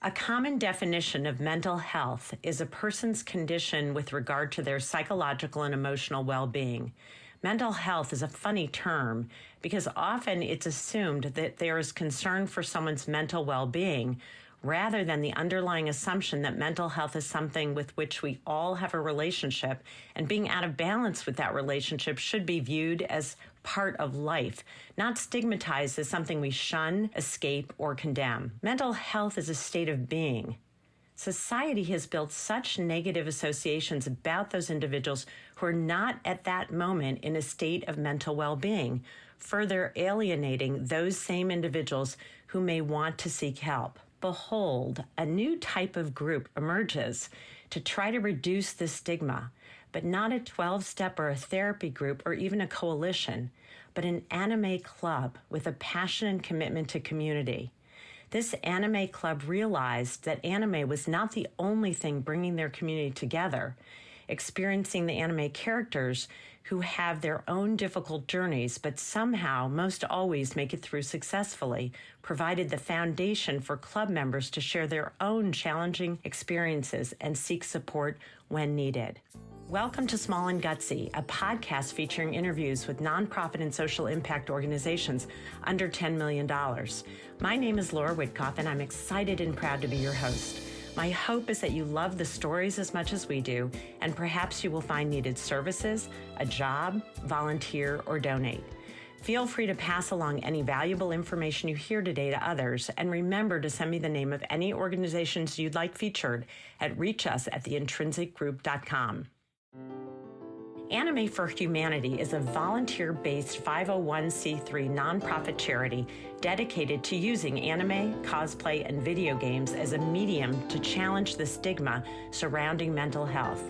A common definition of mental health is a person's condition with regard to their psychological and emotional well-being. Mental health is a funny term because often it's assumed that there is concern for someone's mental well-being rather than the underlying assumption that mental health is something with which we all have a relationship, and being out of balance with that relationship should be viewed as part of life, not stigmatized as something we shun, escape, or condemn. Mental health is a state of being. Society has built such negative associations about those individuals who are not at that moment in a state of mental well-being, further alienating those same individuals who may want to seek help. Behold, a new type of group emerges to try to reduce this stigma, but not a 12-step or a therapy group or even a coalition, but an anime club with a passion and commitment to community. This anime club realized that anime was not the only thing bringing their community together. Experiencing the anime characters who have their own difficult journeys, but somehow, most always, make it through successfully, provided the foundation for club members to share their own challenging experiences and seek support when needed. Welcome to Small and Gutsy, a podcast featuring interviews with nonprofit and social impact organizations under $10 million. My name is Laura Whitkoff, and I'm excited and proud to be your host. My hope is that you love the stories as much as we do, and perhaps you will find needed services, a job, volunteer, or donate. Feel free to pass along any valuable information you hear today to others, and remember to send me the name of any organizations you'd like featured at reachus@theintrinsicgroup.com. Anime for Humanity is a volunteer-based 501c3 nonprofit charity dedicated to using anime, cosplay, and video games as a medium to challenge the stigma surrounding mental health.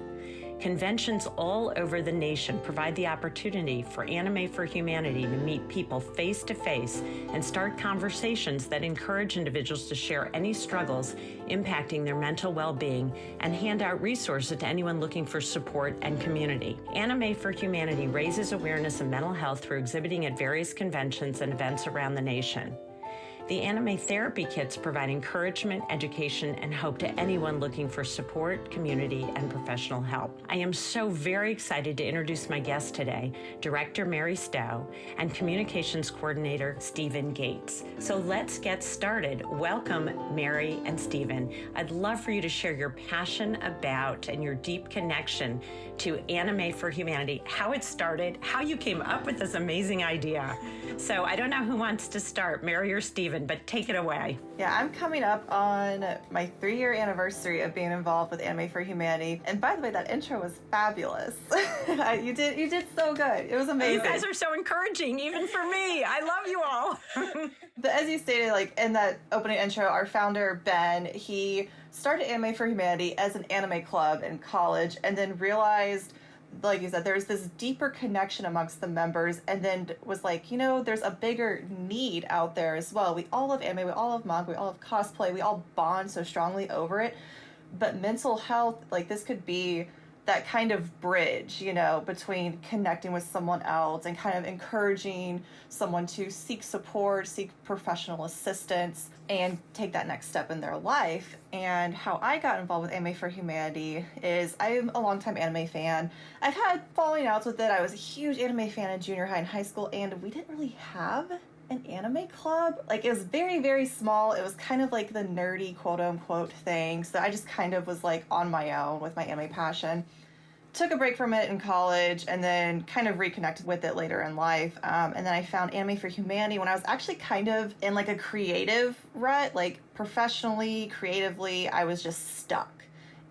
Conventions all over the nation provide the opportunity for Anime for Humanity to meet people face-to-face and start conversations that encourage individuals to share any struggles impacting their mental well-being and hand out resources to anyone looking for support and community. Anime for Humanity raises awareness of mental health through exhibiting at various conventions and events around the nation. The anime therapy kits provide encouragement, education, and hope to anyone looking for support, community, and professional help. I am so very excited to introduce my guest today, Director Mary Stowe and Communications Coordinator Stephen Gates. So let's get started. Welcome, Mary and Stephen. I'd love for you to share your passion about and your deep connection to Anime for Humanity, how it started, how you came up with this amazing idea. So I don't know who wants to start, Mary or Stephen, but take it away. Yeah, I'm coming up on my 3-year anniversary of being involved with Anime for Humanity. And by the way, that intro was fabulous. You did so good. It was amazing. You guys are so encouraging, even for me. I love you all. But as you stated, like in that opening intro, our founder, Ben, he started Anime for Humanity as an anime club in college and then realized, like you said, there's this deeper connection amongst the members, and then was like, there's a bigger need out there as well. We all love anime, we all love manga, we all love cosplay, we all bond so strongly over it. But mental health, like this could be that kind of bridge, between connecting with someone else and kind of encouraging someone to seek support, seek professional assistance, and take that next step in their life. And how I got involved with Anime for Humanity is I'm a longtime anime fan. I've had falling outs with it. I was a huge anime fan in junior high and high school, and we didn't really have an anime club. Like, it was very, very small. It was kind of like the nerdy quote-unquote thing. So I just kind of was like on my own with my anime passion. Took a break from it in college and then kind of reconnected with it later in life. And then I found Anime for Humanity when I was actually kind of in like a creative rut, like professionally, creatively, I was just stuck.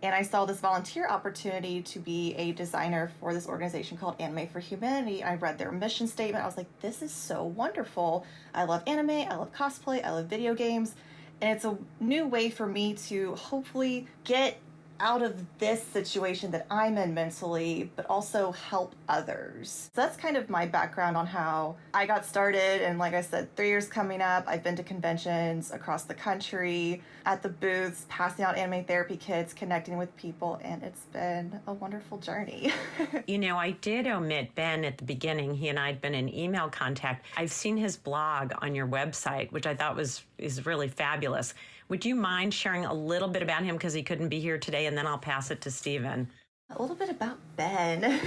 And I saw this volunteer opportunity to be a designer for this organization called Anime for Humanity. I read their mission statement. I was like, this is so wonderful. I love anime, I love cosplay, I love video games. And it's a new way for me to hopefully get out of this situation that I'm in mentally, but also help others. So that's kind of my background on how I got started. And like I said, 3 years coming up, I've been to conventions across the country, at the booths, passing out anime therapy kits, connecting with people, and it's been a wonderful journey. I did omit Ben at the beginning. He and I had been in email contact. I've seen his blog on your website, which I thought is really fabulous. Would you mind sharing a little bit about him because he couldn't be here today, and then I'll pass it to Stephen? A little bit about Ben.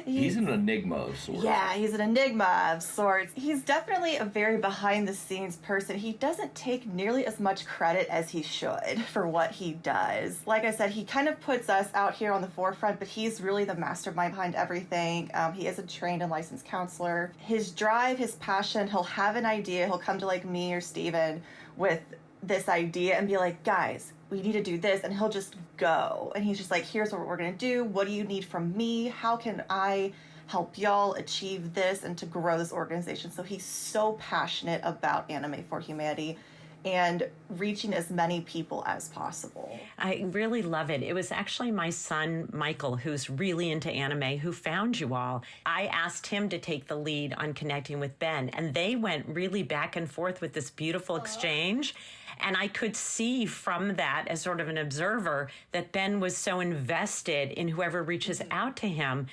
He's an enigma of sorts. Yeah, he's an enigma of sorts. He's definitely a very behind the scenes person. He doesn't take nearly as much credit as he should for what he does. Like I said, he kind of puts us out here on the forefront, but he's really the mastermind behind everything. He is a trained and licensed counselor. His drive, his passion, he'll have an idea. He'll come to like me or Steven with this idea and be like, guys, we need to do this, and he'll just go. And he's just like, here's what we're going to do. What do you need from me? How can I help y'all achieve this and to grow this organization? So he's so passionate about Anime for Humanity and reaching as many people as possible. I really love it. It was actually my son, Michael, who's really into anime, who found you all. I asked him to take the lead on connecting with Ben, and they went really back and forth with this beautiful exchange. And I could see from that, as sort of an observer, that Ben was so invested in whoever reaches out to him.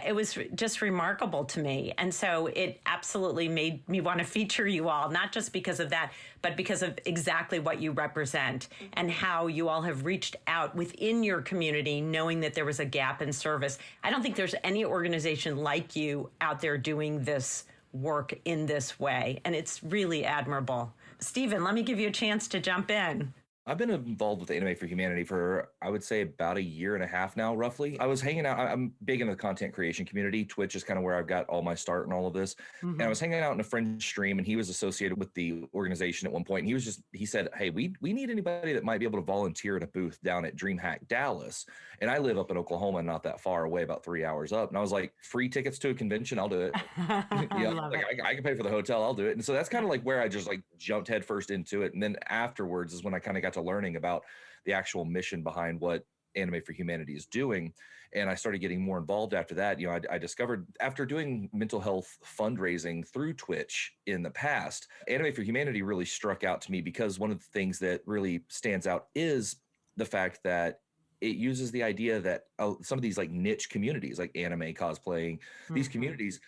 It was just remarkable to me. And so it absolutely made me want to feature you all, not just because of that, but because of exactly what you represent and how you all have reached out within your community, knowing that there was a gap in service. I don't think there's any organization like you out there doing this work in this way. And it's really admirable. Stephen, let me give you a chance to jump in. I've been involved with Anime for Humanity for, I would say, about a year and a half now, roughly. I was hanging out. I'm big in the content creation community. Twitch is kind of where I've got all my start and all of this. And I was hanging out in a friend's stream, and he was associated with the organization at one point. And he said, hey, we need anybody that might be able to volunteer at a booth down at DreamHack Dallas. And I live up in Oklahoma, not that far away, about 3 hours up. And I was like, free tickets to a convention, I'll do it. I can pay for the hotel, I'll do it. And so that's kind of like where I just like jumped headfirst into it. And then afterwards is when I kind of got to learning about the actual mission behind what Anime for Humanity is doing. And I started getting more involved after that. You know, I discovered after doing mental health fundraising through Twitch in the past, Anime for Humanity really struck out to me because one of the things that really stands out is the fact that it uses the idea that some of these like niche communities, like anime, cosplaying, these communities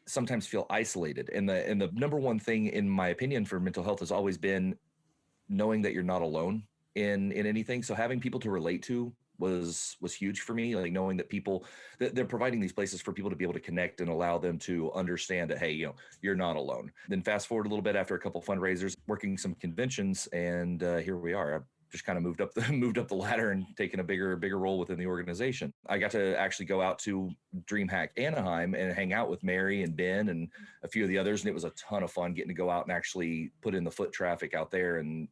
sometimes feel isolated. And the number one thing, in my opinion, for mental health has always been knowing that you're not alone in anything. So having people to relate to was huge for me. Like knowing that people, that they're providing these places for people to be able to connect and allow them to understand that, hey, you know, you're not alone. Then fast forward a little bit after a couple of fundraisers, working some conventions, and here we are. Just kind of moved up the ladder and taken a bigger role within the organization. I got to actually go out to DreamHack Anaheim and hang out with Mary and Ben and a few of the others, and it was a ton of fun getting to go out and actually put in the foot traffic out there and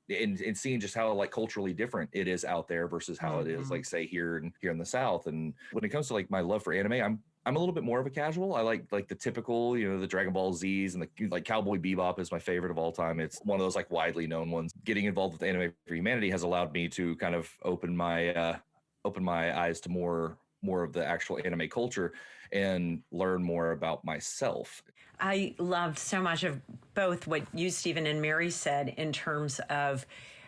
seeing just how like culturally different it is out there versus how it is like say here in the South. And when it comes to like my love for anime, I'm a little bit more of a casual. I like the typical, you know, the Dragon Ball Zs and the like Cowboy Bebop is my favorite of all time. It's one of those like widely known ones. Getting involved with Anime for Humanity has allowed me to kind of open my eyes to more of the actual anime culture and learn more about myself. I loved so much of both what you, Stephen, and Mary said in terms of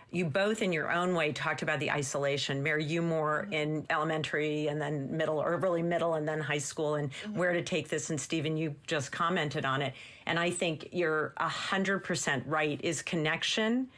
you both in your own way talked about the isolation. Mary, you more in elementary and then middle, or really middle and then high school, and where to take this. And Stephen, you just commented on it. And I think you're 100% right, is connection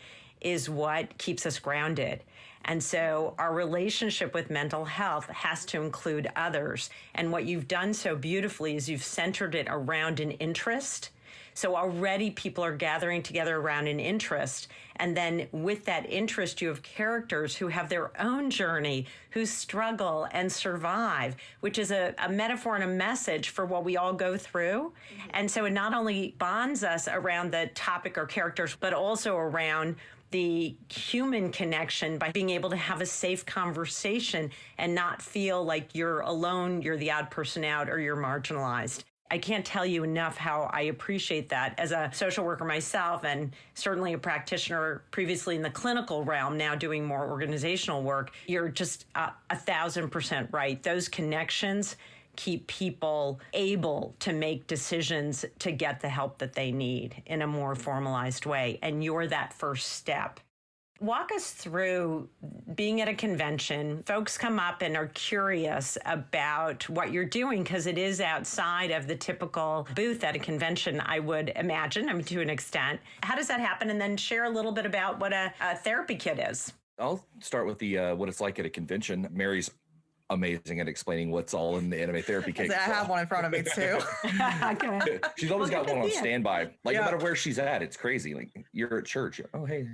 is what keeps us grounded. And so our relationship with mental health has to include others. And what you've done so beautifully is you've centered it around an interest. So already people are gathering together around an interest. And then with that interest, you have characters who have their own journey, who struggle and survive, which is a metaphor and a message for what we all go through. And so it not only bonds us around the topic or characters, but also around the human connection by being able to have a safe conversation and not feel like you're alone, you're the odd person out, or you're marginalized. I can't tell you enough how I appreciate that as a social worker myself, and certainly a practitioner previously in the clinical realm, now doing more organizational work. You're just 1,000% right. Those connections keep people able to make decisions to get the help that they need in a more formalized way. And you're that first step. Walk us through being at a convention. Folks come up and are curious about what you're doing because it is outside of the typical booth at a convention, I would imagine, I mean, to an extent. How does that happen? And then share a little bit about what a therapy kit is. I'll start with the what it's like at a convention. Mary's amazing at explaining what's all in the anime therapy kit. I have one in front of me too. Okay. She's always got one on standby. Like no matter where she's at, it's crazy. Like you're at church. Oh, hey.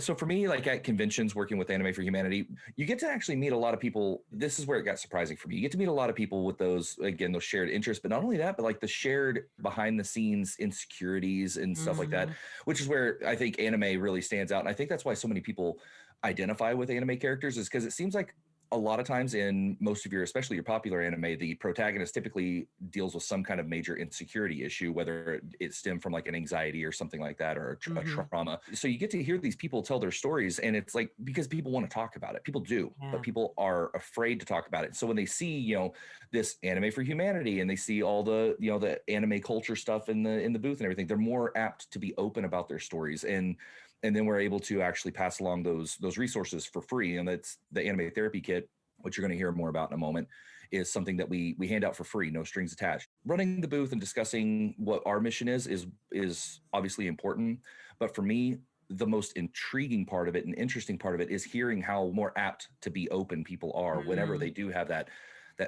So for me, like at conventions, working with Anime for Humanity, you get to actually meet a lot of people. This is where it got surprising for me. You get to meet a lot of people with those shared interests, but not only that, but like the shared behind the scenes insecurities and stuff like that, which is where I think anime really stands out. And I think that's why so many people identify with anime characters, is because it seems like a lot of times in most of your, especially your popular anime, the protagonist typically deals with some kind of major insecurity issue, whether it stemmed from like an anxiety or something like that, or a trauma. So you get to hear these people tell their stories, and it's like, because people want to talk about it, people do, but people are afraid to talk about it. So when they see, this Anime for Humanity, and they see all the, the anime culture stuff in the booth and everything, they're more apt to be open about their stories. And then we're able to actually pass along those resources for free. And that's the anime therapy kit, which you're going to hear more about in a moment, is something that we hand out for free, no strings attached. Running the booth and discussing what our mission is obviously important. But for me, the most intriguing part of it and interesting part of it is hearing how more apt to be open people are whenever they do have that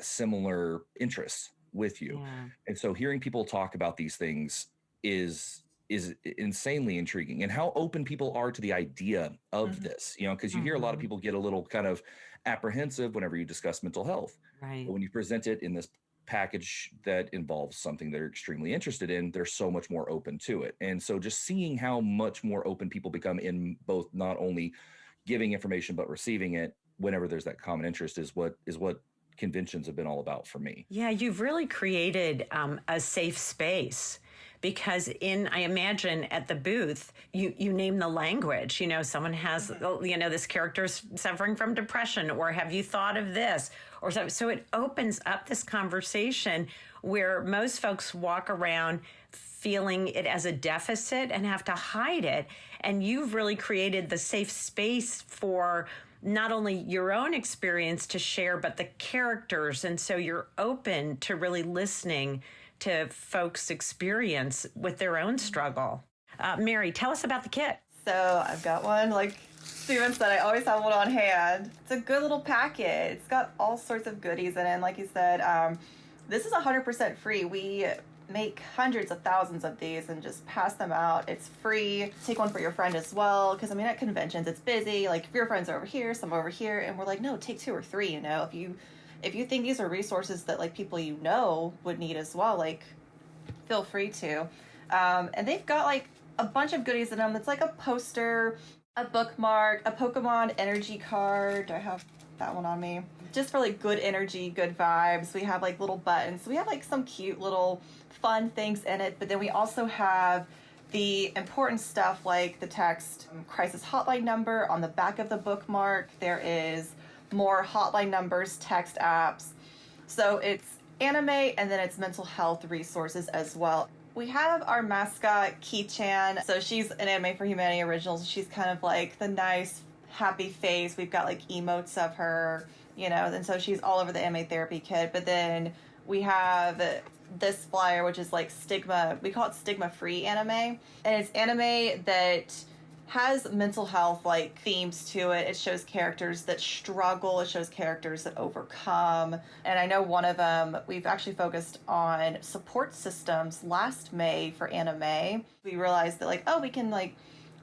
similar interest with you. And so hearing people talk about these things is insanely intriguing, and how open people are to the idea of this, because you hear a lot of people get a little kind of apprehensive whenever you discuss mental health. Right. But when you present it in this package that involves something they're extremely interested in, they're so much more open to it. And so just seeing how much more open people become in both not only giving information, but receiving it whenever there's that common interest is what conventions have been all about for me. Yeah, you've really created a safe space. Because I imagine at the booth, you name the language, someone has, this character's suffering from depression, or have you thought of this? Or so it opens up this conversation where most folks walk around feeling it as a deficit and have to hide it. And you've really created the safe space for not only your own experience to share, but the characters. And so you're open to really listening to folks' experience with their own struggle. Mary, tell us about the kit. So I've got one, like Steven said, I always have one on hand. It's a good little packet. It's got all sorts of goodies in it. And like you said, this is 100% free. We make hundreds of thousands of these and just pass them out. It's free. Take one for your friend as well. Because, at conventions, it's busy. Like, if your friends are over here, some over here. And we're like, no, take 2 or 3, If you think these are resources that, like, people would need as well, like, feel free to. And they've got, like, a bunch of goodies in them. It's like a poster, a bookmark, a Pokemon energy card. I have that one on me. Just for, like, good energy, good vibes. We have, like, little buttons. We have, like, some cute little fun things in it. But then we also have the important stuff, like the text crisis hotline number on the back of the bookmark. There is more hotline numbers, text apps. So it's anime, and then it's mental health resources as well. We have our mascot, Ki-chan. So she's an Anime for Humanity original. So she's kind of like the nice, happy face. We've got like emotes of her, and so she's all over the anime therapy kit. But then we have this flyer, which is like stigma. We call it stigma-free anime. And it's anime that has mental health like themes to it. It shows characters that struggle. It shows characters that overcome. And I know one of them, we've actually focused on support systems last May for anime. We realized that we can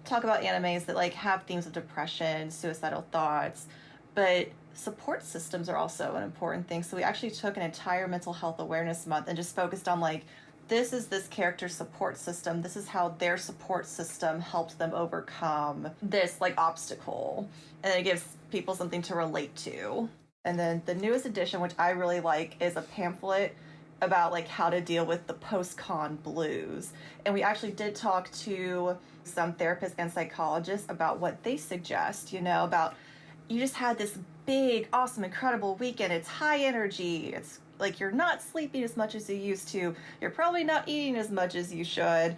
talk about animes that have themes of depression, suicidal thoughts, but support systems are also an important thing. So we actually took an entire mental health awareness month and just focused on this is this character's support system. This is how their support system helped them overcome this obstacle. And it gives people something to relate to. And then the newest edition, which I really like, is a pamphlet about how to deal with the post-con blues. And we actually did talk to some therapists and psychologists about what they suggest, about you just had this big, awesome, incredible weekend. It's high energy. It's you're not sleeping as much as you used to. You're probably not eating as much as you should.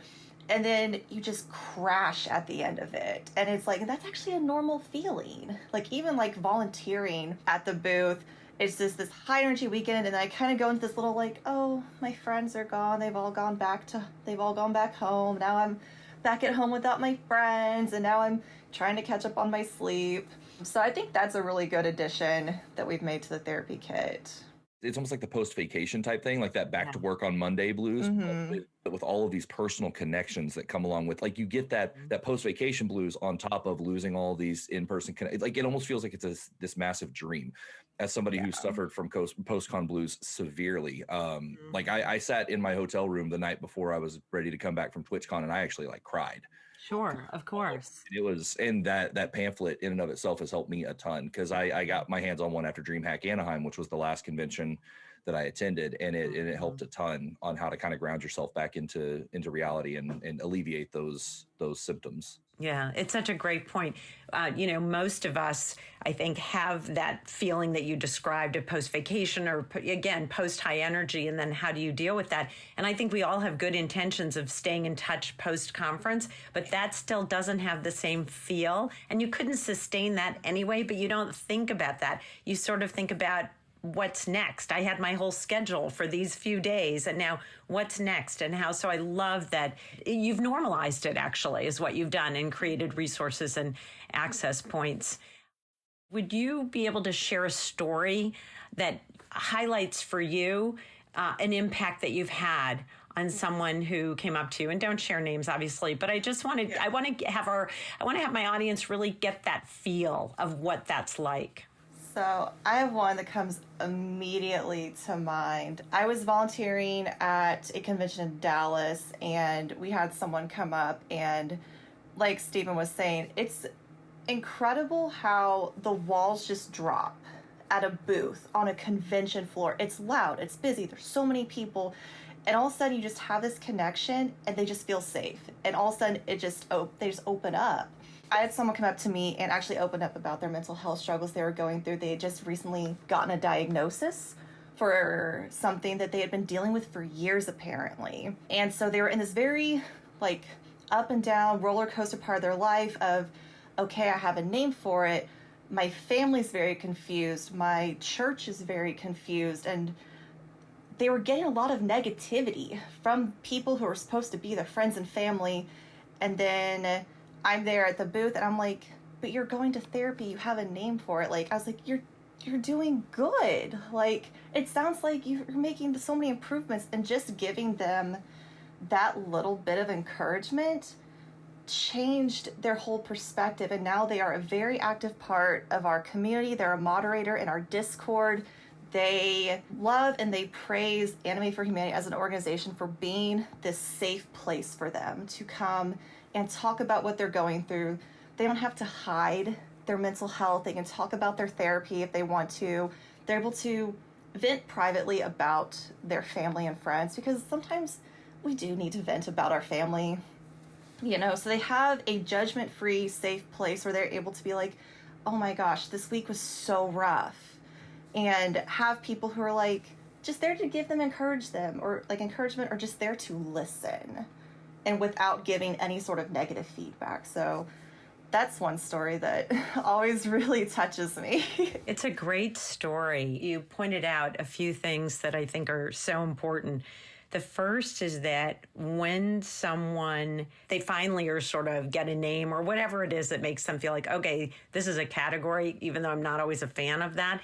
and then you just crash at the end of it. And it's like, that's actually a normal feeling. Like, even like volunteering at the booth, it's just this high energy weekend, and I kind of go into this little like, oh, my friends are gone. They've all gone back home. Now I'm back at home without my friends, and now I'm trying to catch up on my sleep. So I think that's a really good addition that we've made to the therapy kit. It's almost like the post-vacation type thing, like that back to work on Monday blues, but with all of these personal connections that come along with, like, you get that post-vacation blues on top of losing all these in-person like, it almost feels like it's this massive dream. As somebody who suffered from post-con blues severely, like I sat in my hotel room the night before I was ready to come back from TwitchCon, and I actually like cried. Sure, of course. It was, and that pamphlet in and of itself has helped me a ton, because I got my hands on one after DreamHack Anaheim, which was the last convention that I attended, and it helped a ton on how to kind of ground yourself back into reality and alleviate those symptoms. Yeah, it's such a great point. Most of us, I think, have that feeling that you described of post-vacation, or again, post-high energy, and then how do you deal with that? And I think we all have good intentions of staying in touch post-conference, but that still doesn't have the same feel. And you couldn't sustain that anyway, but you don't think about that. You sort of think about what's next. I had my whole schedule for these few days, and now what's next and how. So I love that you've normalized it, actually, is what you've done, and created resources and access points. Would you be able to share a story that highlights for you an impact that you've had on someone who came up to you? And don't share names, obviously, but I just wanted, I want to have my audience really get that feel of what that's like. So I have one that comes immediately to mind. I was volunteering at a convention in Dallas, and we had someone come up, and like Stephen was saying, it's incredible how the walls just drop at a booth on a convention floor. It's loud, it's busy, there's so many people, and all of a sudden you just have this connection, and they just feel safe. And all of a sudden they just open up. I had someone come up to me and actually open up about their mental health struggles they were going through. They had just recently gotten a diagnosis for something that they had been dealing with for years, apparently. And so they were in this very, like, up and down roller coaster part of their life of, okay, I have a name for it. My family's very confused. My church is very confused. And they were getting a lot of negativity from people who are supposed to be their friends and family. And then I'm there at the booth, and I'm like, but you're going to therapy, you have a name for it. Like, I was like, you're doing good. Like, it sounds like you're making so many improvements, and just giving them that little bit of encouragement changed their whole perspective. And now they are a very active part of our community. They're a moderator in our Discord. They love and they praise Anime for Humanity as an organization for being this safe place for them to come and talk about what they're going through. They don't have to hide their mental health. They can talk about their therapy if they want to. They're able to vent privately about their family and friends, because sometimes we do need to vent about our family, so they have a judgment-free, safe place where they're able to be like, oh my gosh, this week was so rough, and have people who are like just there to give them encouragement, or just there to listen, and without giving any sort of negative feedback. So that's one story that always really touches me. It's a great story. You pointed out a few things that I think are so important. The first is that when they finally are sort of get a name or whatever it is that makes them feel like, okay, this is a category, even though I'm not always a fan of that,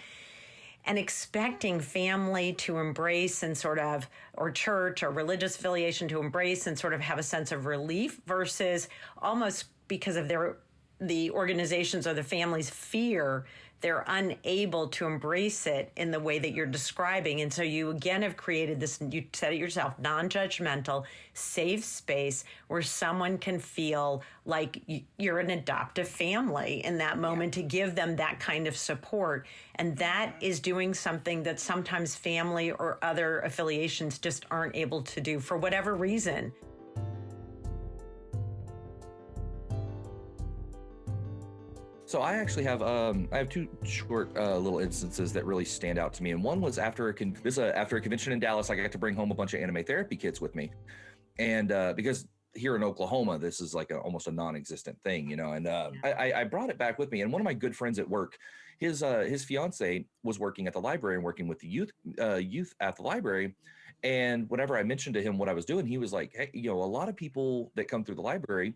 and expecting family to embrace and sort of, or church or religious affiliation to embrace and sort of have a sense of relief, versus almost because of the organizations or the family's fear, they're unable to embrace it in the way that you're describing. And so you again have created this, you said it yourself, non-judgmental, safe space where someone can feel like you're an adoptive family in that moment, to give them that kind of support. And that is doing something that sometimes family or other affiliations just aren't able to do for whatever reason. So I actually have I have two short little instances that really stand out to me, and one was after a convention in Dallas. I got to bring home a bunch of anime therapy kits with me, and because here in Oklahoma, this is like almost a non-existent thing, you know. And I brought it back with me. And one of my good friends at work, his fiance was working at the library and working with the youth at the library. And whenever I mentioned to him what I was doing, he was like, "Hey, you know, a lot of people that come through the library,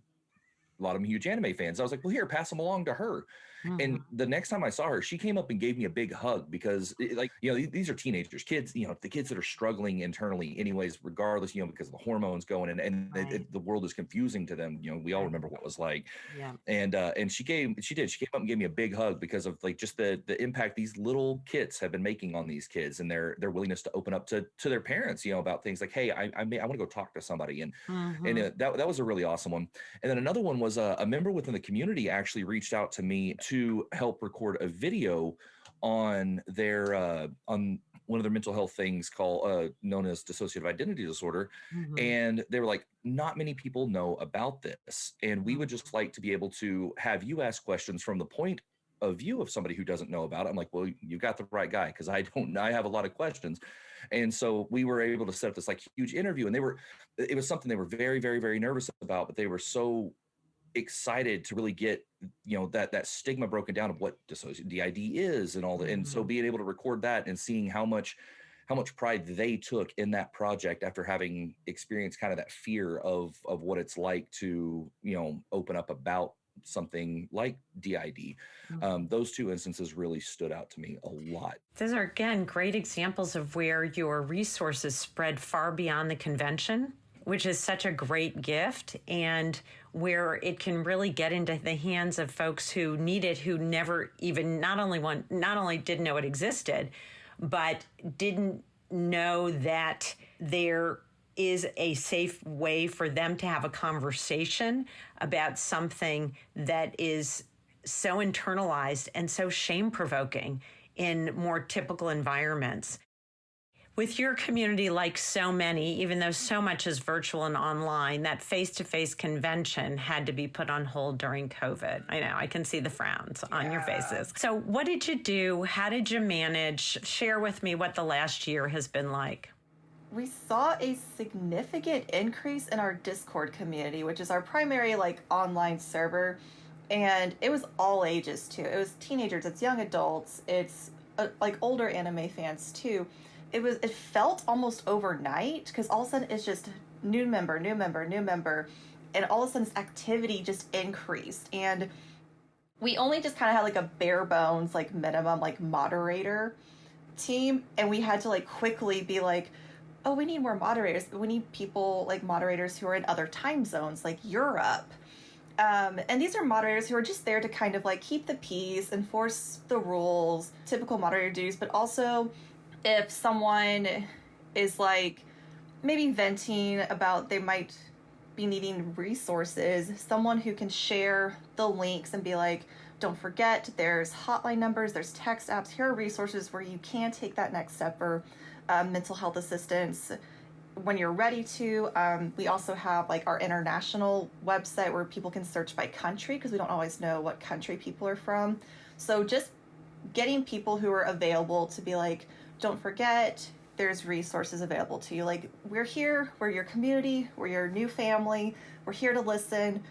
a lot of them huge anime fans." I was like, "Well, here, pass them along to her." And the next time I saw her, she came up and gave me a big hug because, like, you know, these are teenagers, kids, you know, the kids that are struggling internally, anyways, regardless, you know, because of the hormones going and the world is confusing to them. You know, we all remember what it was like. Yeah. And she came up and gave me a big hug because of like just the impact these little kids have been making on these kids and their willingness to open up to their parents, you know, about things like, hey, I want to go talk to somebody. And that was a really awesome one. And then another one was a member within the community actually reached out to me to help record a video on their on one of their mental health things called known as dissociative identity disorder. And they were like, not many people know about this, and we would just like to be able to have you ask questions from the point of view of somebody who doesn't know about it. I'm like, well, you got the right guy, because I have a lot of questions. And so we were able to set up this like huge interview, and it was something they were very, very, very nervous about, but they were so excited to really get, you know, that stigma broken down of what dissociative DID is and all that. And so being able to record that and seeing how much pride they took in that project after having experienced kind of that fear of what it's like to, you know, open up about something like DID. Those two instances really stood out to me a lot. Those are, again, great examples of where your resources spread far beyond the convention, which is such a great gift, and where it can really get into the hands of folks who need it, who never even not only didn't know it existed, but didn't know that there is a safe way for them to have a conversation about something that is so internalized and so shame-provoking in more typical environments. With your community, like so many, even though so much is virtual and online, that face-to-face convention had to be put on hold during COVID. I know, I can see the frowns on your faces. So what did you do? How did you manage? Share with me what the last year has been like. We saw a significant increase in our Discord community, which is our primary like online server. And it was all ages too. It was teenagers, it's young adults, it's like older anime fans too. It felt almost overnight, because all of a sudden it's just new member, and all of a sudden this activity just increased. And we only just kind of had like a bare bones, like minimum, like moderator team, and we had to like quickly be like, oh, we need more moderators. We need people like moderators who are in other time zones, like Europe. And these are moderators who are just there to kind of like keep the peace, enforce the rules, typical moderator duties, but also if someone is like maybe venting about they might be needing resources, someone who can share the links and be like, don't forget, there's hotline numbers, there's text apps, here are resources where you can take that next step for mental health assistance when you're ready to. We also have like our international website where people can search by country, because we don't always know what country people are from. So just getting people who are available to be like, don't forget, there's resources available to you. Like, we're here, we're your community, we're your new family, we're here to listen.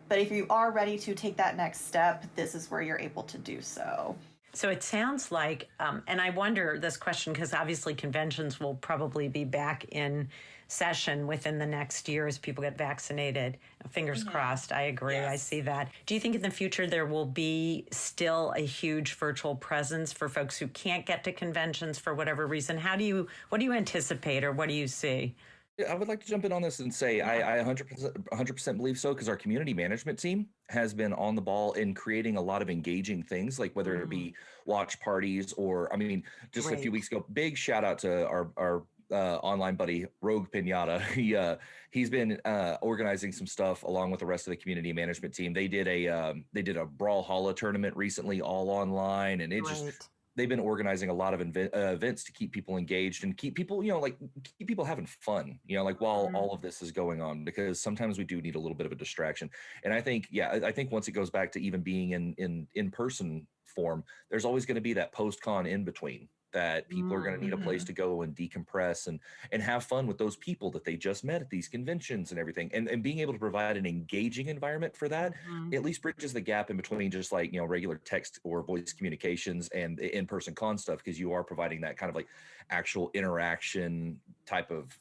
But if you are ready to take that next step, this is where you're able to do so. So it sounds like, and I wonder this question, because obviously conventions will probably be back in session within the next year as people get vaccinated. Fingers crossed. I agree. Yes. I see that. Do you think in the future there will be still a huge virtual presence for folks who can't get to conventions for whatever reason? What do you anticipate, or what do you see? I would like to jump in on this and say I 100% believe so, because our community management team has been on the ball in creating a lot of engaging things, like whether it be watch parties or, I mean, just a few weeks ago, big shout out to our online buddy Rogue Pinata. He's been organizing some stuff along with the rest of the community management team. They did a Brawlhalla tournament recently, all online, and they've been organizing a lot of events to keep people engaged and keep people, you know, like keep people having fun, you know, like while all of this is going on, because sometimes we do need a little bit of a distraction. And I think once it goes back to even being in person form, there's always going to be that post-con in between that people are going to need a place to go and decompress and have fun with those people that they just met at these conventions and everything. And being able to provide an engaging environment for that at least bridges the gap in between just like, regular text or voice communications and the in-person con stuff, because you are providing that kind of like actual interaction type of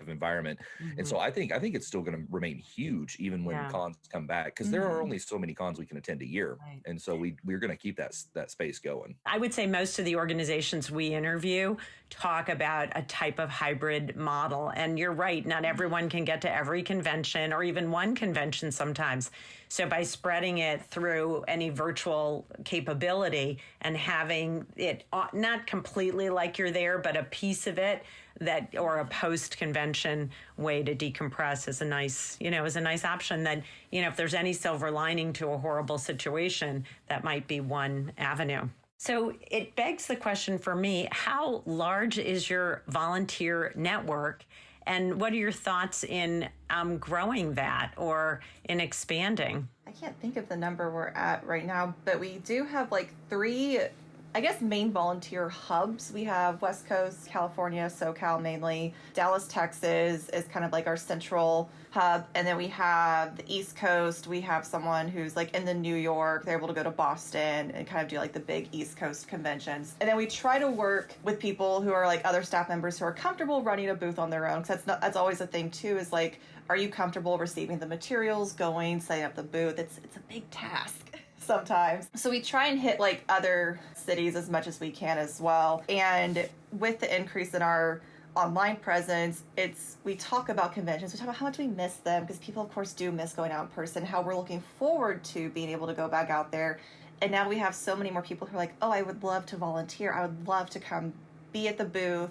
environment. And so I think it's still going to remain huge even when cons come back, because there are only so many cons we can attend a year. Right. And so we're going to keep that space going. I would say most of the organizations we interview talk about a type of hybrid model. And you're right, not everyone can get to every convention or even one convention sometimes. So by spreading it through any virtual capability and having it not completely like you're there, but a piece of it, that or a post-convention way to decompress is a nice option. That, if there's any silver lining to a horrible situation, that might be one avenue. So it begs the question for me, how large is your volunteer network? And what are your thoughts in growing that or in expanding? I can't think of the number we're at right now, but we do have like 3, I guess, main volunteer hubs. We have West Coast, California, SoCal mainly. Dallas, Texas is kind of like our central hub. And then we have the East Coast. We have someone who's like in the New York. They're able to go to Boston and kind of do like the big East Coast conventions. And then we try to work with people who are like other staff members who are comfortable running a booth on their own. Because that's always a thing too, is like, are you comfortable receiving the materials, going, setting up the booth? It's a big task sometimes. So we try and hit like other cities as much as we can as well. And with the increase in our online presence, we talk about conventions. We talk about how much we miss them, because people of course do miss going out in person, how we're looking forward to being able to go back out there. And now we have so many more people who are like, oh, I would love to volunteer. I would love to come be at the booth,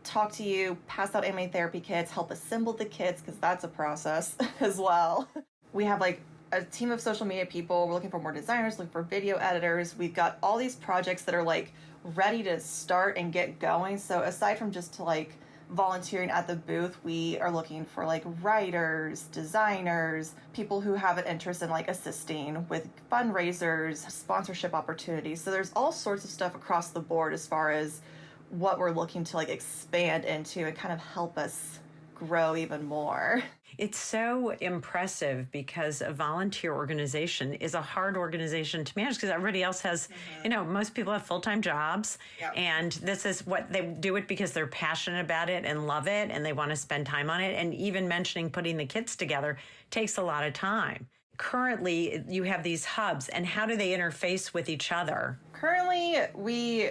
talk to you, pass out anime therapy kits, help assemble the kits, because that's a process as well. We have like a team of social media people. We're looking for more designers, looking for video editors. We've got all these projects that are like ready to start and get going. So aside from just to like volunteering at the booth, we are looking for like writers, designers, people who have an interest in like assisting with fundraisers, sponsorship opportunities. So there's all sorts of stuff across the board as far as what we're looking to like expand into and kind of help us grow even more. It's so impressive, because a volunteer organization is a hard organization to manage, because everybody else has, most people have full-time jobs. Yep. And this is what they do it because they're passionate about it and love it and they want to spend time on it. And even mentioning putting the kits together takes a lot of time. Currently, you have these hubs, and how do they interface with each other? Currently, we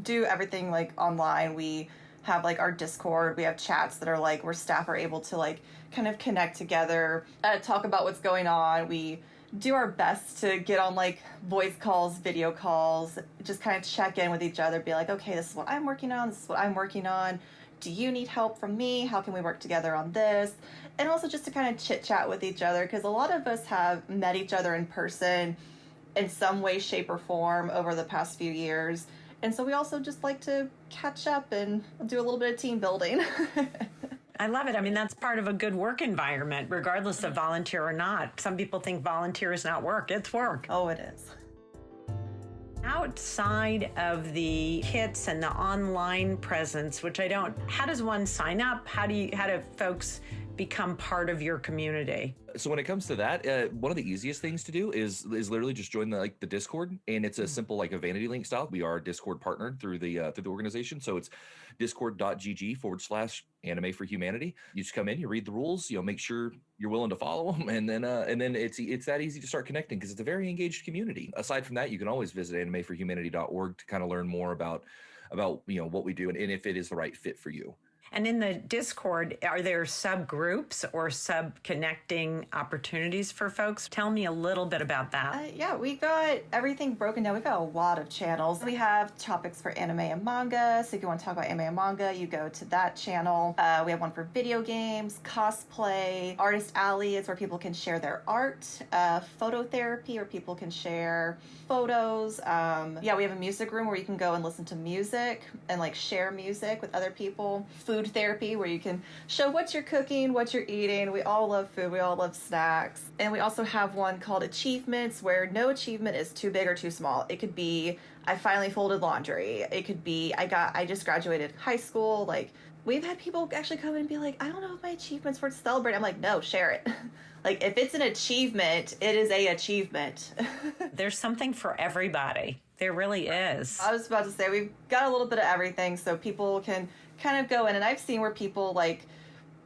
do everything like online. We have like our Discord. We have chats that are like where staff are able to like kind of connect together, talk about what's going on. We do our best to get on like voice calls, video calls, just kind of check in with each other, be like, okay, this is what I'm working on. This is what I'm working on. Do you need help from me? How can we work together on this? And also just to kind of chit chat with each other, because a lot of us have met each other in person in some way, shape, or form over the past few years. And so we also just like to catch up and do a little bit of team building. I love it. I mean, that's part of a good work environment, regardless of volunteer or not. Some people think volunteer is not work. It's work. Oh, it is. Outside of the kits and the online presence, how does one sign up? How do folks become part of your community? So when it comes to that, one of the easiest things to do is literally just join the Discord, and it's a simple like a vanity link style. We are Discord partnered through the organization, so it's discord.gg/anime for humanity. You just come in, you read the rules, make sure you're willing to follow them, and then it's that easy to start connecting, because it's a very engaged community. Aside from that, you can always visit animeforhumanity.org to kind of learn more about what we do and if it is the right fit for you. And in the Discord, are there subgroups or sub-connecting opportunities for folks? Tell me a little bit about that. Yeah, we got everything broken down. We've got a lot of channels. We have topics for anime and manga. So if you want to talk about anime and manga, you go to that channel. We have one for video games, cosplay. Artist Alley is where people can share their art. Photo therapy, where people can share photos. We have a music room where you can go and listen to music and like share music with other people. food therapy where you can show what you're cooking, what you're eating. We all love food. We all love snacks. And we also have one called Achievements, where no achievement is too big or too small. It could be, I finally folded laundry. It could be, I just graduated high school. Like, we've had people actually come in and be like, I don't know if my achievement's worth celebrating. I'm like, no, share it. Like, if it's an achievement, it is a achievement. There's something for everybody. There really is. I was about to say, we've got a little bit of everything so people can kind of go in. And I've seen where people, like,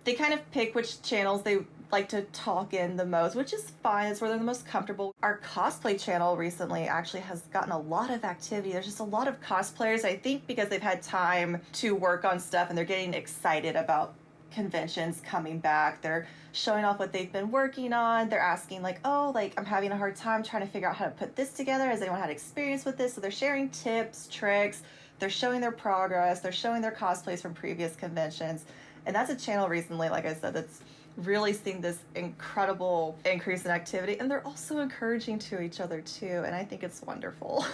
they kind of pick which channels they like to talk in the most, which is fine. It's where they're the most comfortable. Our cosplay channel recently actually has gotten a lot of activity. There's just a lot of cosplayers, I think, because they've had time to work on stuff and they're getting excited about conventions coming back. They're showing off what they've been working on. They're asking like, oh, like, I'm having a hard time trying to figure out how to put this together. Has anyone had experience with this? So they're sharing tips, tricks. They're showing their progress. They're showing their cosplays from previous conventions. And that's a channel recently, like I said, that's really seeing this incredible increase in activity. And they're also encouraging to each other too. And I think it's wonderful.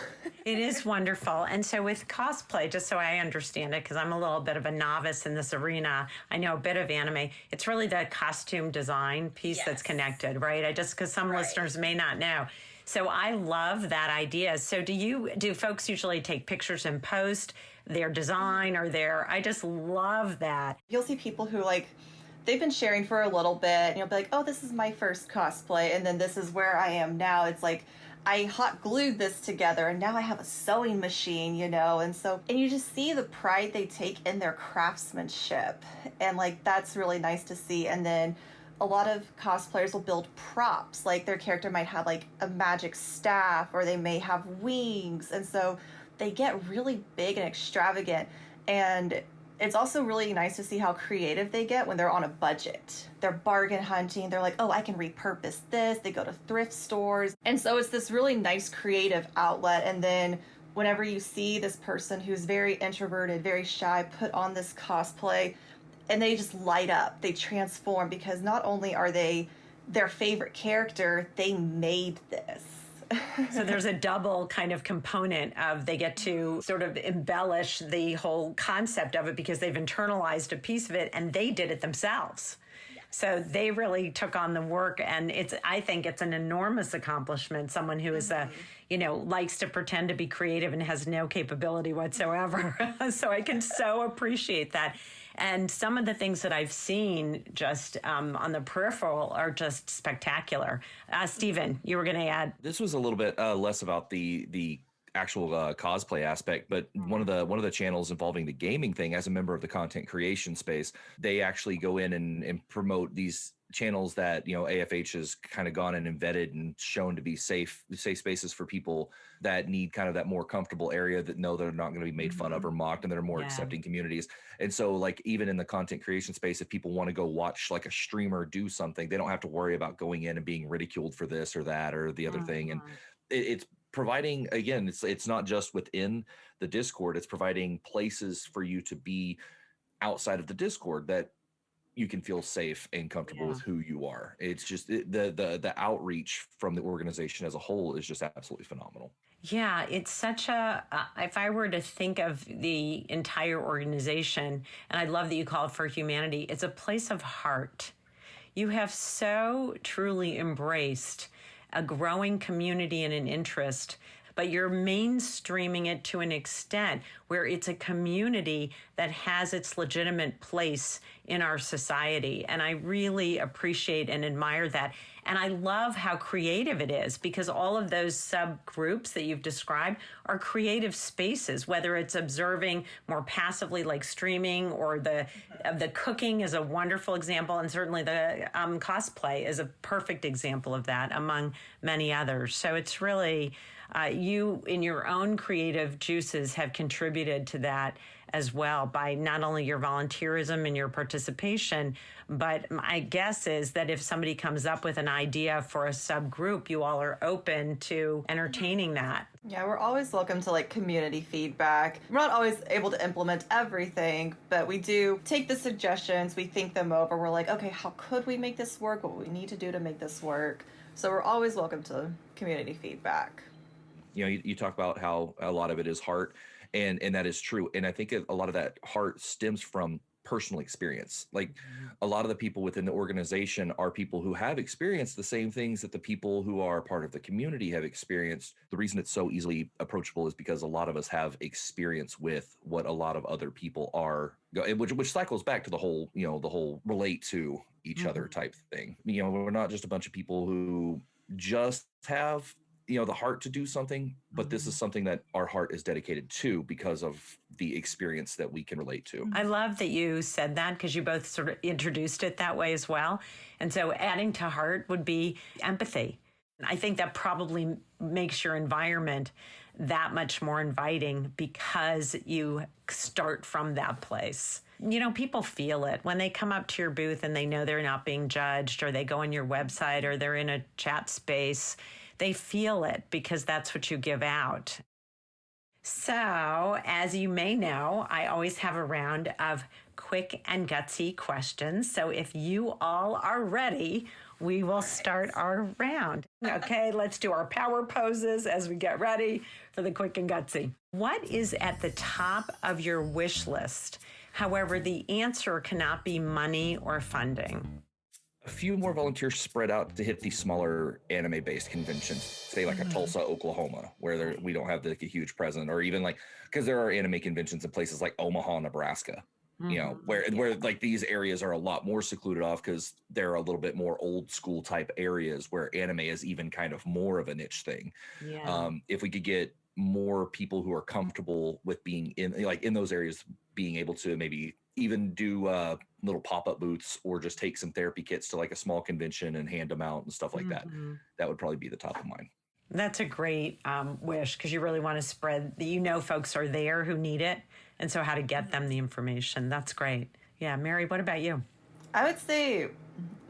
It is wonderful. And so with cosplay, just so I understand it, because I'm a little bit of a novice in this arena, I know a bit of anime. It's really the costume design piece that's connected, right? Because some listeners may not know. So I love that idea. So do folks usually take pictures and post their design or I just love that. You'll see people who they've been sharing for a little bit and you'll be like, oh, this is my first cosplay. And then this is where I am now. It's like, I hot glued this together and now I have a sewing machine, and you just see the pride they take in their craftsmanship. And that's really nice to see. And then a lot of cosplayers will build props, like their character might have a magic staff or they may have wings. And so they get really big and extravagant. And it's also really nice to see how creative they get when they're on a budget. They're bargain hunting. They're like, oh, I can repurpose this. They go to thrift stores. And so it's this really nice creative outlet. And then whenever you see this person who's very introverted, very shy, put on this cosplay, and they just light up, they transform, because not only are they their favorite character, they made this. So there's a double kind of component of they get to sort of embellish the whole concept of it because they've internalized a piece of it and they did it themselves. So they really took on the work, and I think it's an enormous accomplishment. Someone who is likes to pretend to be creative and has no capability whatsoever. So I can so appreciate that. And some of the things that I've seen just on the peripheral are just spectacular. Stephen, you were going to add. This was a little bit less about the actual cosplay aspect, but one of the channels involving the gaming thing, as a member of the content creation space, they actually go in and promote these channels that AFH has kind of gone and embedded and shown to be safe spaces for people that need kind of that more comfortable area, that know they're not going to be made fun of or mocked, and they're more accepting communities. And so even in the content creation space, if people want to go watch a streamer do something, they don't have to worry about going in and being ridiculed for this or that or the other thing. And it's providing, again, it's not just within the Discord, it's providing places for you to be outside of the Discord that you can feel safe and comfortable with who you are. It's just the outreach from the organization as a whole is just absolutely phenomenal. Yeah, it's such if I were to think of the entire organization, and I love that you call it For Humanity, it's a place of heart. You have so truly embraced a growing community and an interest, but you're mainstreaming it to an extent where it's a community that has its legitimate place in our society. And I really appreciate and admire that. And I love how creative it is, because all of those subgroups that you've described are creative spaces, whether it's observing more passively like streaming, or the cooking is a wonderful example. And certainly the cosplay is a perfect example of that, among many others. So it's really, you in your own creative juices have contributed to that as well, by not only your volunteerism and your participation, but my guess is that if somebody comes up with an idea for a subgroup, you all are open to entertaining that. Yeah, we're always welcome to community feedback. We're not always able to implement everything, but we do take the suggestions, we think them over. We're like, okay, how could we make this work? What we need to do to make this work? So we're always welcome to community feedback. You talk about how a lot of it is heart. And that is true. And I think a lot of that heart stems from personal experience. Like a lot of the people within the organization are people who have experienced the same things that the people who are part of the community have experienced. The reason it's so easily approachable is because a lot of us have experience with what a lot of other people are, which cycles back to the whole, the whole relate to each other type thing. We're not just a bunch of people who just have the heart to do something, but this is something that our heart is dedicated to because of the experience that we can relate to. I love that you said that, because you both sort of introduced it that way as well. And so adding to heart would be empathy. I think that probably makes your environment that much more inviting because you start from that place. People feel it when they come up to your booth and they know they're not being judged, or they go on your website, or they're in a chat space. They feel it because that's what you give out. So, as you may know, I always have a round of quick and gutsy questions. So if you all are ready, we will start our round. Okay, let's do our power poses as we get ready for the quick and gutsy. What is at the top of your wish list? However, the answer cannot be money or funding. A few more volunteers spread out to hit these smaller anime-based conventions, say like a Tulsa, Oklahoma, where we don't have a huge presence, or even because there are anime conventions in places like Omaha, Nebraska, where like these areas are a lot more secluded off because they're a little bit more old school type areas where anime is even kind of more of a niche thing. Yeah. If we could get more people who are comfortable with being in those areas, being able to maybe even do little pop-up booths, or just take some therapy kits to like a small convention and hand them out and stuff like that. That would probably be the top of mind. That's a great wish, because you really want to spread folks are there who need it. And so how to get them the information. That's great. Yeah. Mary, what about you? I would say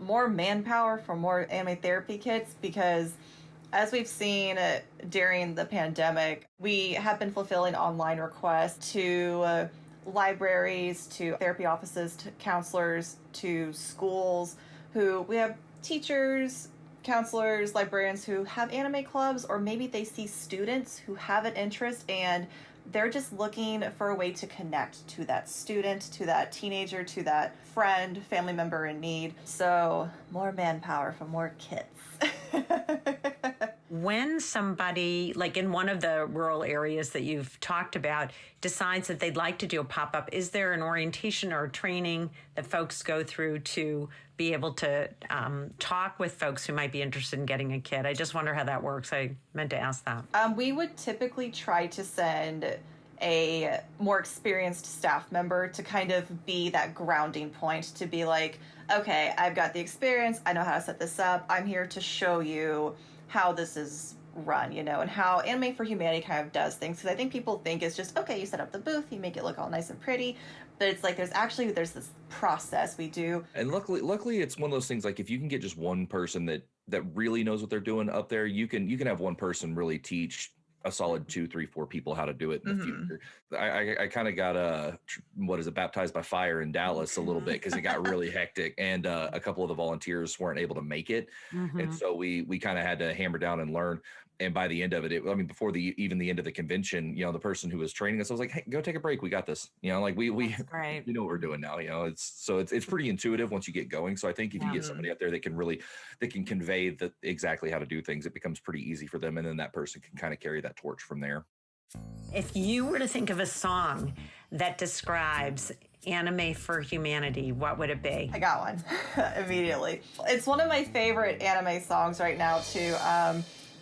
more manpower for more anime therapy kits, because as we've seen during the pandemic, we have been fulfilling online requests to libraries, to therapy offices, to counselors, to schools, we have teachers, counselors, librarians who have anime clubs, or maybe they see students who have an interest and they're just looking for a way to connect to that student, to that teenager, to that friend, family member in need. So more manpower for more kits. When somebody, like in one of the rural areas that you've talked about, decides that they'd like to do a pop-up, is there an orientation or training that folks go through to be able to talk with folks who might be interested in getting a kit? I just wonder how that works. I meant to ask that. We would typically try to send a more experienced staff member to kind of be that grounding point, to be like, okay, I've got the experience, I know how to set this up, I'm here to show you how this is run, and how Anime for Humanity kind of does things. Because I think people think it's just, okay, you set up the booth, you make it look all nice and pretty, but it's like there's this process we do. And luckily it's one of those things, like if you can get just one person that really knows what they're doing up there, you can have one person really teach a solid 2, 3, 4 people how to do it in the future. I kind of got baptized by fire in Dallas a little bit, because it got really hectic, and a couple of the volunteers weren't able to make it, and so we kind of had to hammer down and learn. And by the end of it, before even the end of the convention, the person who was training us, I was like, hey, go take a break. We got this. We know what we're doing now. It's pretty intuitive once you get going. So I think if you get somebody out there that can convey exactly how to do things, it becomes pretty easy for them. And then that person can kind of carry that torch from there. If you were to think of a song that describes Anime for Humanity, what would it be? I got one immediately. It's one of my favorite anime songs right now too.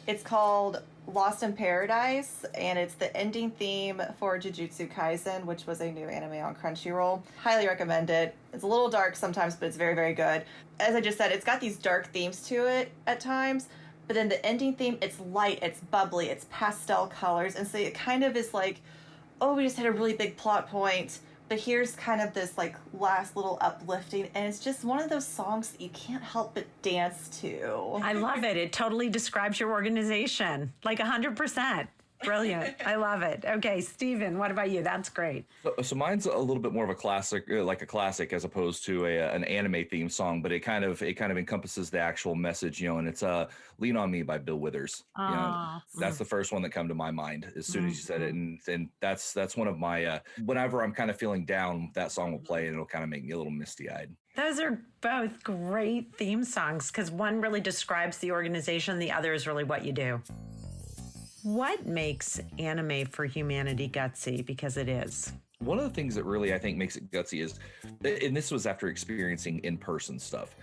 It's called Lost in Paradise, and it's the ending theme for Jujutsu Kaisen, which was a new anime on Crunchyroll. Highly recommend it. It's a little dark sometimes, but it's very, very good. As I just said, it's got these dark themes to it at times, but then the ending theme, it's light, it's bubbly, it's pastel colors, and so it kind of is like, oh, we just had a really big plot point, but here's kind of this like last little uplifting, and it's just one of those songs that you can't help but dance to. I love it. It totally describes your organization, like 100%. Brilliant. I love it. Okay, Stephen, what about you? That's great. So mine's a little bit more of a classic, like a classic, as opposed to an anime theme song, but it kind of encompasses the actual message, and it's "Lean on Me" by Bill Withers. Oh, That's the first one that come to my mind as soon as you said it, and that's one of my whenever I'm kind of feeling down, that song will play and it'll kind of make me a little misty eyed. those are both great theme songs because one really describes the organization, the other is really what you do. What makes Anime for Humanity gutsy? Because it is. One of the things that really I think makes it gutsy is, and this was after experiencing in-person stuff,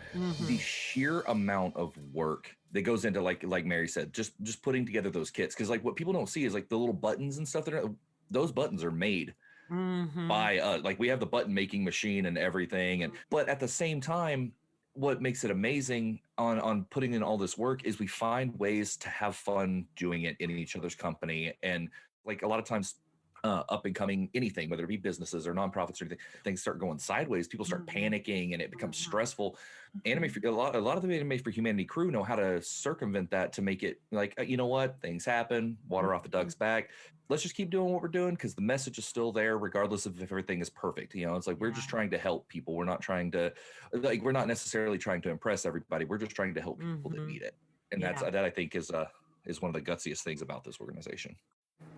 the sheer amount of work that goes into, like Mary said, just putting together those kits. Because like what people don't see is like the little buttons and stuff those buttons are made by like we have the button making machine and everything, but at the same time, what makes it amazing on putting in all this work is we find ways to have fun doing it in each other's company. And like a lot of times up and coming anything, whether it be businesses or nonprofits or anything, things start going sideways. People start panicking and it becomes stressful. A lot of the Anime for Humanity crew know how to circumvent that to make it like, you know what, things happen, water off the duck's back. Let's just keep doing what we're doing because the message is still there, regardless of if everything is perfect. It's like we're just trying to help people. We're not trying to, like, we're not necessarily trying to impress everybody. We're just trying to help people that need it, and that I think is one of the gutsiest things about this organization.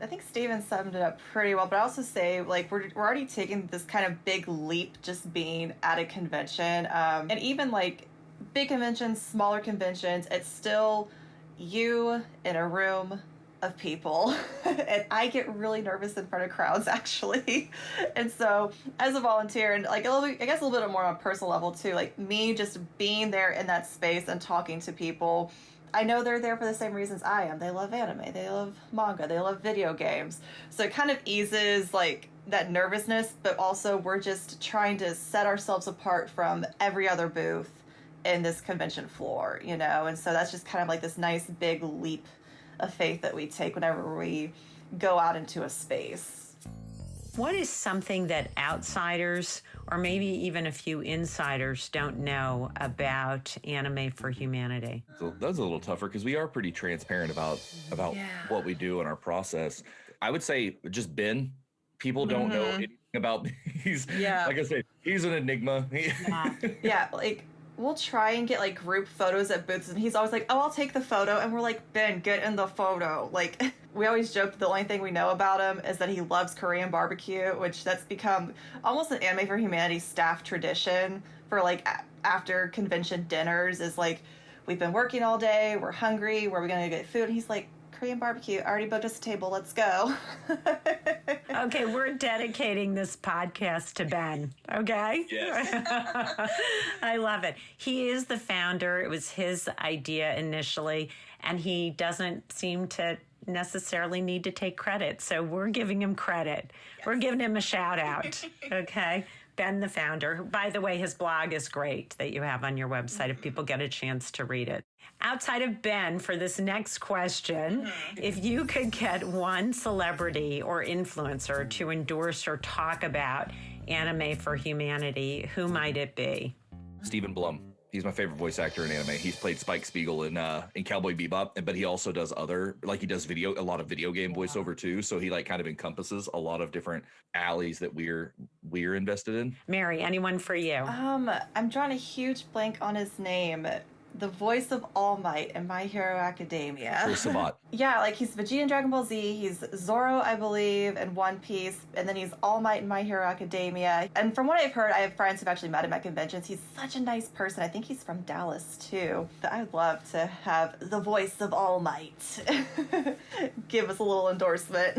I think Steven summed it up pretty well, but I also say like we're already taking this kind of big leap just being at a convention, and even like big conventions, smaller conventions, it's still you in a room of people and I get really nervous in front of crowds actually. And so as a volunteer and like I guess a little bit more on a personal level too, like me just being there in that space and talking to people, I know they're there for the same reasons I am. They love anime, they love manga, they love video games. So it kind of eases like that nervousness, but also we're just trying to set ourselves apart from every other booth in this convention floor, and so that's just kind of like this nice big leap of faith that we take whenever we go out into a space. What is something that outsiders or maybe even a few insiders don't know about Anime for Humanity? So that's a little tougher because we are pretty transparent about what we do in our process. I would say just Ben. People don't know anything about. Like I said, he's an enigma. Yeah, like we'll try and get like group photos at booths and he's always like, oh, I'll take the photo, and we're like, Ben, get in the photo. Like we always joke that the only thing we know about him is that he loves Korean barbecue, which that's become almost an Anime for Humanity staff tradition for like after convention dinners is like, we've been working all day, we're hungry, where are we gonna get food? And he's like, Korean barbecue, I already booked us a table, let's go. Okay, we're dedicating this podcast to Ben, okay? Yes. I love it. He is the founder. It was his idea initially, and he doesn't seem to necessarily need to take credit. So we're giving him credit. Yes. We're giving him a shout out, okay? Ben, the founder. By the way, his blog is great that you have on your website if people get a chance to read it. Outside of Ben, for this next question, if you could get one celebrity or influencer to endorse or talk about Anime for Humanity, who might it be? Stephen Blum. He's my favorite voice actor in anime. He's played Spike Spiegel in Cowboy Bebop, but he also does he does a lot of video game voiceover too. So he like kind of encompasses a lot of different alleys that we're invested in. Mary, anyone for you? I'm drawing a huge blank on his name. The voice of All Might in My Hero Academia. Chris Sabat. Yeah, like he's Vegeta in Dragon Ball Z, he's Zoro, I believe, in One Piece, and then he's All Might in My Hero Academia. And from what I've heard, I have friends who've actually met him at conventions. He's such a nice person. I think he's from Dallas, too. I would love to have the voice of All Might give us a little endorsement.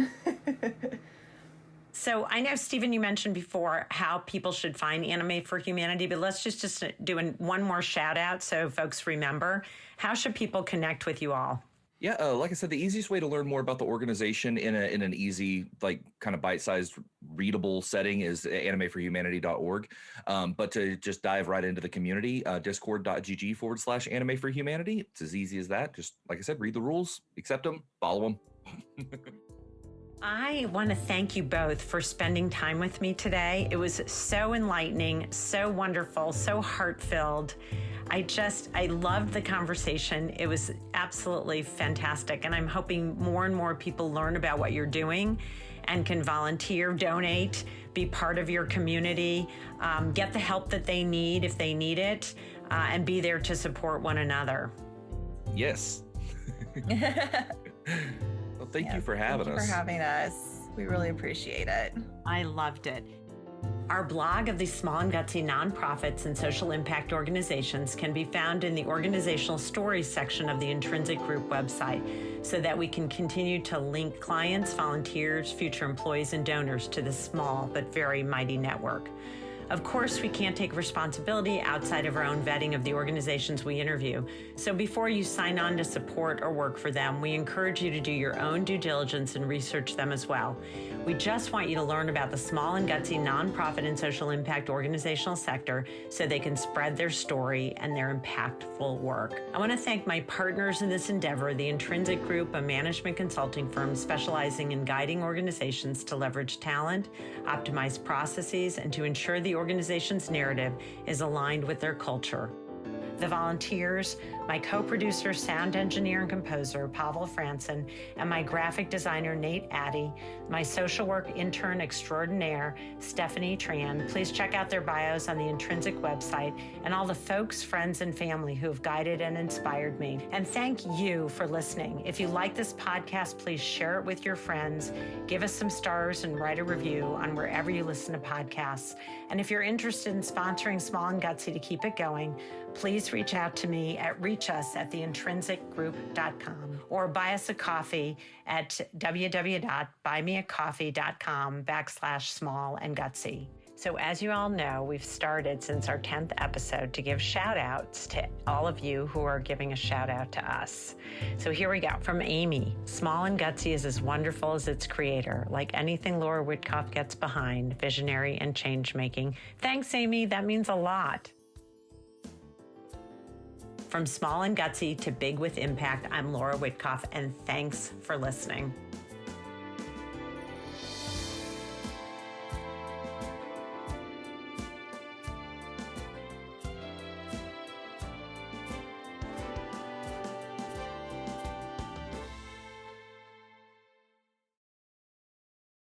So I know, Stephen, you mentioned before how people should find Anime for Humanity, but let's just do one more shout out so folks remember. How should people connect with you all? Yeah, like I said, the easiest way to learn more about the organization in an easy, like kind of bite-sized, readable setting is animeforhumanity.org. But to just dive right into the community, discord.gg/Anime for Humanity. It's as easy as that. Just like I said, read the rules, accept them, follow them. I want to thank you both for spending time with me today. It was so enlightening, so wonderful, so heart-filled. I loved the conversation. It was absolutely fantastic. And I'm hoping more and more people learn about what you're doing and can volunteer, donate, be part of your community, get the help that they need if they need it, and be there to support one another. Yes. Well, thank you for having us. Thank you for having us. We really appreciate it. I loved it. Our blog of the small and gutsy nonprofits and social impact organizations can be found in the organizational stories section of the Intrinsic Group website, so that we can continue to link clients, volunteers, future employees, and donors to this small but very mighty network. Of course, we can't take responsibility outside of our own vetting of the organizations we interview. So before you sign on to support or work for them, we encourage you to do your own due diligence and research them as well. We just want you to learn about the small and gutsy nonprofit and social impact organizational sector so they can spread their story and their impactful work. I want to thank my partners in this endeavor, the Intrinsic Group, a management consulting firm specializing in guiding organizations to leverage talent, optimize processes, and to ensure the organization's narrative is aligned with their culture. The volunteers, my co-producer, sound engineer, and composer, Pavel Franson, and my graphic designer, Nate Addy, my social work intern extraordinaire, Stephanie Tran. Please check out their bios on the Intrinsic website, and all the folks, friends, and family who have guided and inspired me. And thank you for listening. If you like this podcast, please share it with your friends, give us some stars, and write a review on wherever you listen to podcasts. And if you're interested in sponsoring Small and Gutsy to keep it going, please reach out to me at reachus@theintrinsicgroup.com or buy us a coffee at www.buymeacoffee.com/small and gutsy. So as you all know, we've started since our 10th episode to give shout outs to all of you who are giving a shout out to us. So here we go. From Amy, Small and Gutsy is as wonderful as its creator. Like anything Laura Whitkoff gets behind, visionary and change making. Thanks, Amy. That means a lot. From Small and Gutsy to Big with Impact, I'm Laura Whitkoff, and thanks for listening.